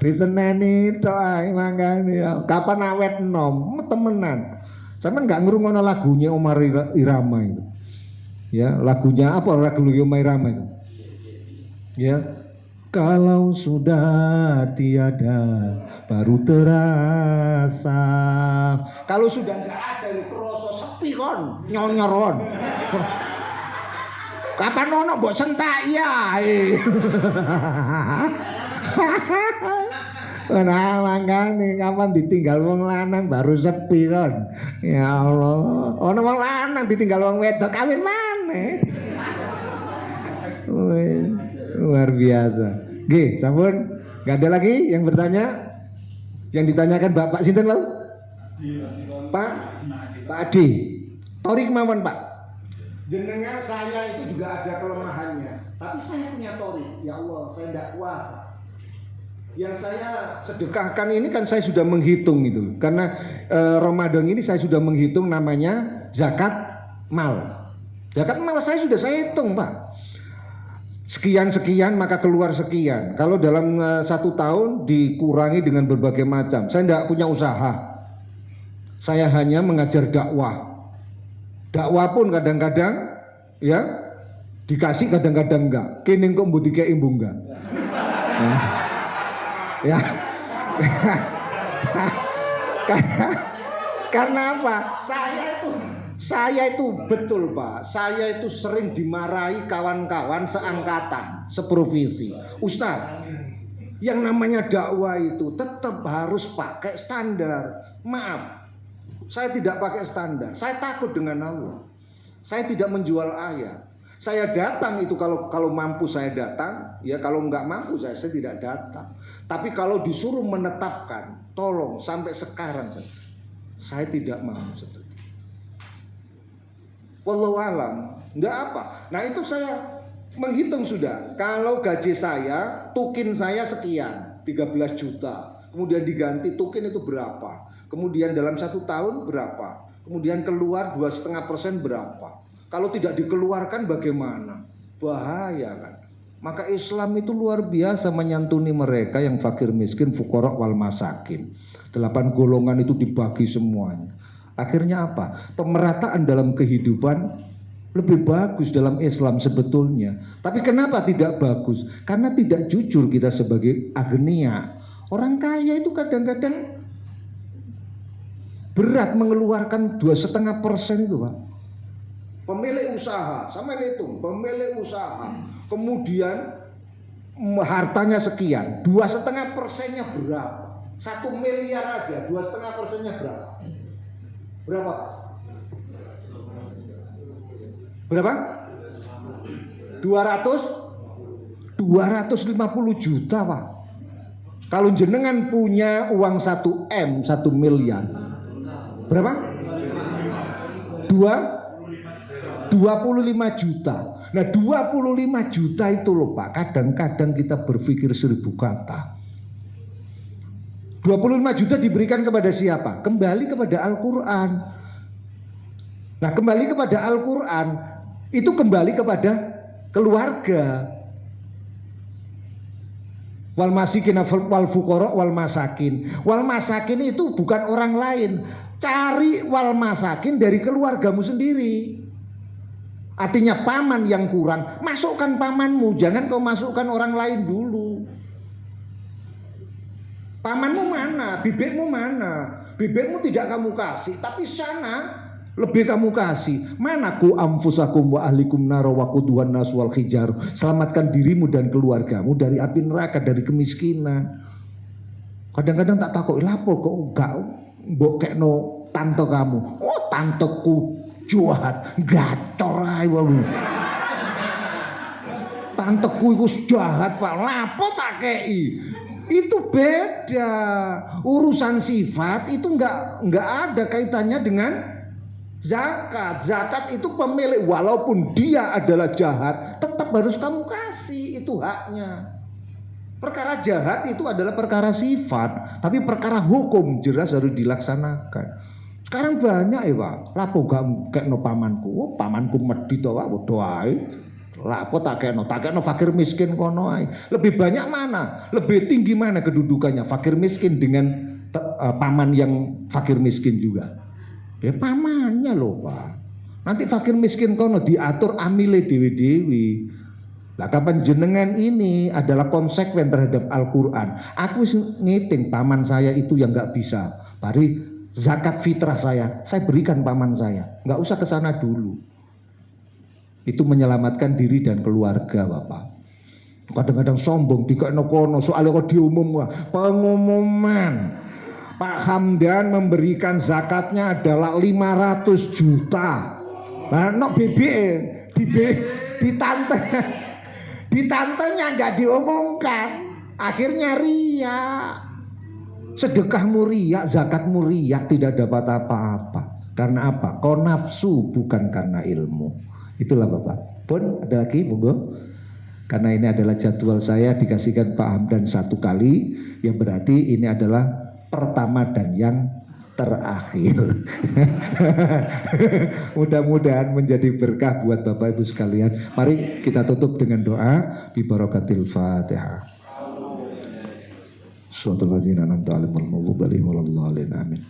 Diseneni tok ae mangkane. Kapan awet enom temenan. Sampeyan enggak ngrungokno lagunya Omar Irama itu. Ya, lagunya apa lagu Omar Irama itu? Ya. Kalau sudah tiada baru terasa. Kalau sudah enggak ada kerasa sepi kon, nyonyor kon. Kapan ono mbok sentak ya. Nah mangkane kapan ditinggal wong lanang baru sepi kon. Ya Allah, ono wong lanang ditinggal wong wedok kawin maneh. Luar biasa. Nggih, sampun. Enggak ada lagi yang bertanya? Yang ditanyakan Bapak sinten lho? Pak Adi. Torik mawon Pak. Jenengan saya itu juga ada kelemahannya, tapi saya punya torik. Ya Allah, saya tidak kuasa. Yang saya sedekahkan ini kan saya sudah menghitung itu. Karena Ramadan ini saya sudah menghitung namanya zakat mal. Zakat mal saya hitung Pak. sekian-sekian maka keluar sekian. Kalau dalam 1 tahun dikurangi dengan berbagai macam. Saya tidak punya usaha. Saya hanya mengajar dakwah. Dakwah pun kadang-kadang ya dikasih, kadang-kadang enggak. Kini kok mbok dikei imbu enggak. Ya. Karena apa? Saya itu betul Pak. Saya itu sering dimarahi kawan-kawan seangkatan, seprovisi. Ustaz, yang namanya dakwah itu tetap harus pakai standar. Maaf, saya tidak pakai standar. Saya takut dengan Allah. Saya tidak menjual ayat. Saya datang itu kalau mampu saya datang, ya kalau nggak mampu saya tidak datang. Tapi kalau disuruh menetapkan, tolong sampai sekarang saya tidak mau seperti. Wallahu alam, nggak apa. Nah itu saya menghitung sudah. Kalau gaji saya, tukin saya sekian, 13 juta. Kemudian diganti tukin itu berapa? Kemudian dalam 1 tahun berapa? Kemudian keluar 2,5% berapa? Kalau tidak dikeluarkan bagaimana? Bahaya kan? Maka Islam itu luar biasa menyantuni mereka yang fakir miskin, fuqara wal masakin. 8 golongan itu dibagi semuanya. Akhirnya apa? Pemerataan dalam kehidupan lebih bagus dalam Islam sebetulnya. Tapi kenapa tidak bagus? Karena tidak jujur kita sebagai agnia. Orang kaya itu kadang-kadang berat mengeluarkan 2,5% itu Pak. Pemilik usaha, sama itu pemilik usaha, kemudian hartanya sekian, 2,5%-nya berapa? 1 miliar aja, 2,5%-nya berapa? Berapa? Berapa? 250 juta Pak. Kalau jenengan punya uang 1 M, 1 miliar, berapa? 25 juta. Nah 25 juta itu loh Pak, kadang-kadang kita berpikir 1000 kata. 25 juta diberikan kepada siapa? Kembali kepada Al-Quran. Nah kembali kepada Al-Quran itu kembali kepada keluarga. Wal masikin wal fuqara wal masakin. Wal masakin itu bukan orang lain. Cari wal masakin dari keluargamu sendiri. Artinya paman yang kurang, masukkan pamanmu, jangan kau masukkan orang lain dulu. Pamanmu mana? Bibitmu mana? Bibitmu tidak kamu kasih, tapi sana lebih kamu kasih. Mana ku anfusakum wa ahlikum nar wa quduhan nas wal hijar. Selamatkan dirimu dan keluargamu dari api neraka, dari kemiskinan. Kadang-kadang tak takut, lapo kok enggak mbok kekno tante kamu. Oh, tanteku jahat, gacor ae wong. Tanteku iku jahat, Pak. Lapo tak kei? Itu beda. Urusan sifat itu enggak ada kaitannya dengan zakat. Zakat itu pemilik, walaupun dia adalah jahat, tetap harus kamu kasih, itu haknya. Perkara jahat itu adalah perkara sifat, tapi perkara hukum jelas harus dilaksanakan. Sekarang banyak ya Pak, lapo gak kekno pamanku, oh, pamanku medhit to Pak, padha ae. Lapo tak kekno fakir miskin kono ae. Lebih banyak mana? Lebih tinggi mana kedudukannya fakir miskin dengan paman yang fakir miskin juga? Ya pamannya loh Pak. Nanti fakir miskin kono diatur amile dewi-dewi. Lah kapan jenengan ini adalah konsekuen terhadap Al-Quran. Aku ngiting paman saya itu yang gak bisa. Bari zakat fitrah saya berikan paman saya. Gak usah ke sana dulu. Itu menyelamatkan diri dan keluarga Bapak. Kadang-kadang sombong dikekno kono soalnya kok diumum pengumuman. Pak Hamdan memberikan zakatnya adalah 500 juta. Nah, no BBM ditantenya nggak diomongkan. Akhirnya ria. Sedekahmu ria, zakatmu ria, tidak dapat apa-apa. Karena apa? Kau nafsu bukan karena ilmu. Itulah Bapak. Pun ada lagi, monggo. Karena ini adalah jadwal saya dikasihkan Pak Hamdan 1 kali, yang berarti ini adalah pertama dan yang terakhir. Mudah-mudahan menjadi berkah buat Bapak Ibu sekalian. Mari kita tutup dengan doa bi barakatil Fatihah. Shallalladzina an'amta 'alaihim wal maghdubi 'alaihim waladdallin. Amin.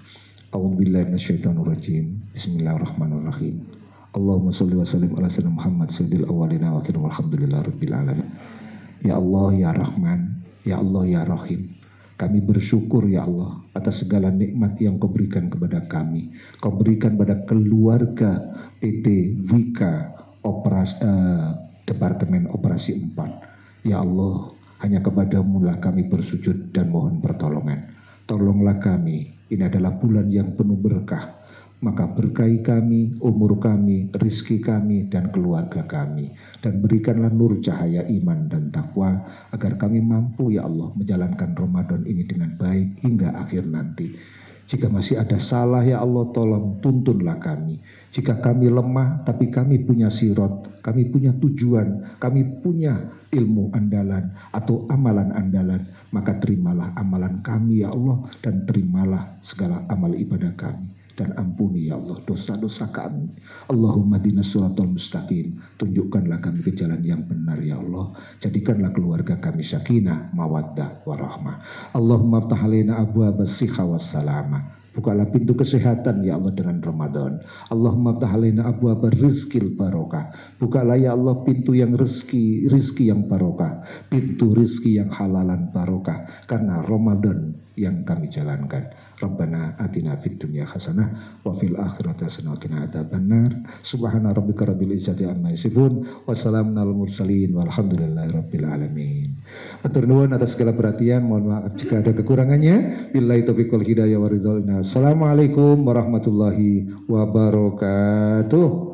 A'udzubillahi minasyaitonir rajim. Bismillahirrahmanirrahim. Allahumma shalli wa sallim ala sayyidina Muhammad sayyidil awwalina wa akhirin walhamdulillahirabbil alamin. Ya Allah ya Rahman, ya Allah ya Rahim. Kami bersyukur ya Allah atas segala nikmat yang Kau berikan kepada kami. Kau berikan pada keluarga PT Wika Departemen Operasi 4. Ya Allah, hanya kepadamu lah kami bersujud dan mohon pertolongan. Tolonglah kami, ini adalah bulan yang penuh berkah. Maka berkahi kami, umur kami, rizki kami, dan keluarga kami. Dan berikanlah nur cahaya iman dan takwa, agar kami mampu ya Allah menjalankan Ramadan ini dengan baik hingga akhir nanti. Jika masih ada salah ya Allah, tolong tuntunlah kami. Jika kami lemah tapi kami punya sirot, kami punya tujuan, kami punya ilmu andalan atau amalan andalan, maka terimalah amalan kami ya Allah, dan terimalah segala amal ibadah kami. Dan ampuni ya Allah dosa-dosa kami. Allahumma dinas suratul mustaqim. Tunjukkanlah kami ke jalan yang benar ya Allah. Jadikanlah keluarga kami sakinah, mawaddah, warahmah. Allahumma aftah alaina abwaabas siha wassalama. Bukalah pintu kesehatan ya Allah dengan Ramadan. Allahumma aftah alaina abwaaba rizqil barokah. Bukalah ya Allah pintu yang rizki yang barokah, pintu rizki yang halalan barokah, karena Ramadan yang kami jalankan. Rabbana atina fid dunya hasanah wa fil akhirati hasanah wa qina adzabannar. Subhana rabbika rabbil izzati amma yasifun wa salamun alal mursalin walhamdulillahi rabbil alamin. Matur nuwun atas segala perhatian, mohon maaf jika ada kekurangannya. Billahi taufiq wal hidayah wa ridha. Assalamualaikum warahmatullahi wabarakatuh.